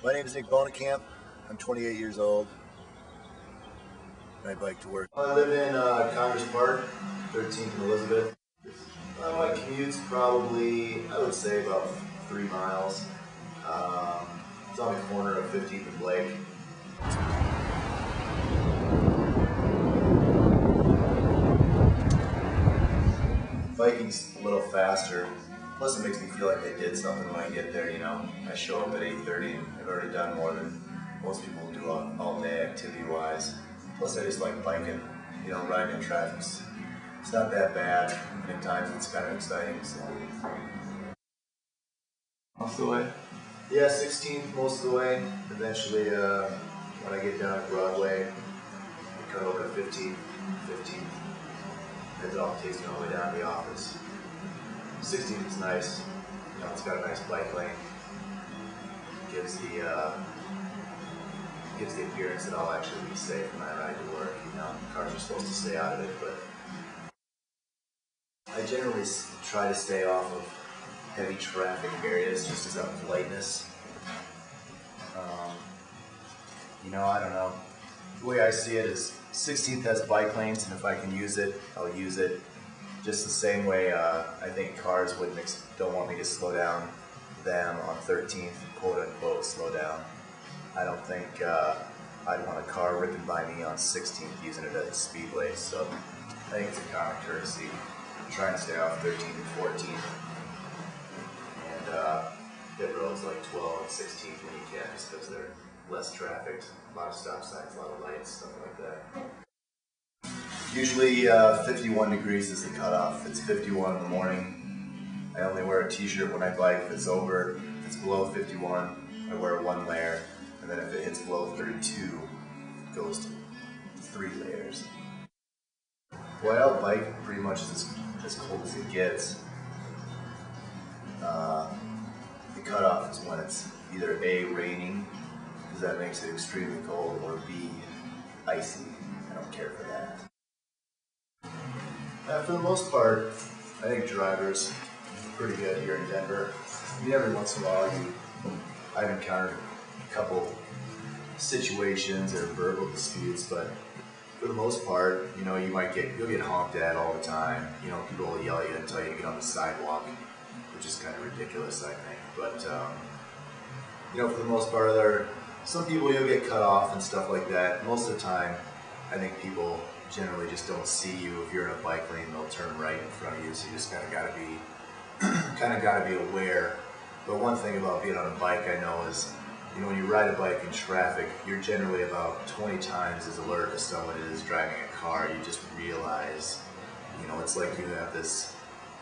My name is Nick Bohnenkamp. I'm 28 years old, and I bike to work. I live in Congress Park, 13th and Elizabeth. My commute's probably, I would say, about 3 miles. It's on the corner of 15th and Blake. Biking's a little faster. Plus, it makes me feel like I did something when I get there, you know. I show up at 8:30 and I've already done more than most people do all day activity-wise. Plus, I just like biking, you know, riding in traffic. It's not that bad, and at times it's kind of exciting. So. Most of the way? Yeah, 16th most of the way. Eventually, when I get down at Broadway, I cut over to 15th. It all takes me all the way down to the office. 16th is nice. You know, it's got a nice bike lane. Gives the appearance that I'll actually be safe when I ride to work. You know, cars are supposed to stay out of it, but I generally try to stay off of heavy traffic areas just as a politeness. You know, I don't know. The way I see it is 16th has bike lanes, and if I can use it, I'll use it. Just the same way I think cars don't want me to slow down them on 13th, quote unquote, slow down. I don't think I'd want a car ripping by me on 16th using it as a speedway, so I think it's a common courtesy. I'm trying to stay off 13th and 14th, and hit roads like 12 and 16th when you can, just because they're less trafficked, a lot of stop signs, a lot of lights, stuff like that. Usually 51 degrees is the cutoff. If it's 51 in the morning, I only wear a t-shirt when I bike. If it's below 51, I wear one layer, and then if it hits below 32, it goes to 3 layers. Boy, I'll bike pretty much as cold as it gets. The cutoff is when it's either A, raining, because that makes it extremely cold, or B, icy. I don't care for that. For the most part, I think drivers are pretty good here in Denver. I mean, every once in a while, I've encountered a couple situations or verbal disputes, but for the most part, you know, you'll get honked at all the time. You know, people will yell at you and tell you to get on the sidewalk, which is kind of ridiculous, I think. But you know, for the most part, some people you'll get cut off and stuff like that. Most of the time, I think people generally just don't see you. If you're in a bike lane, they'll turn right in front of you, so you just kind of gotta be aware. But one thing about being on a bike I know is, you know, when you ride a bike in traffic, you're generally about 20 times as alert as someone is driving a car. You just realize, you know, it's like you have this,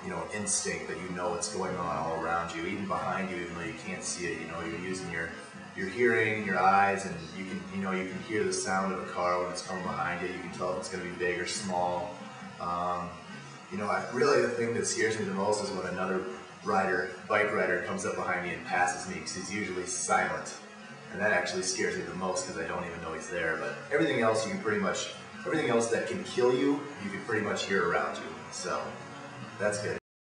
you know, instinct that you know what's going on all around you, even behind you, even though you can't see it. You know, you're using your hearing, your eyes, and you can hear the sound of a car when it's coming behind you. You can tell if it's going to be big or small. You know, really the thing that scares me the most is when another bike rider comes up behind me and passes me, because he's usually silent, and that actually scares me the most because I don't even know he's there. But everything else that can kill you, you can pretty much hear around you. So that's good.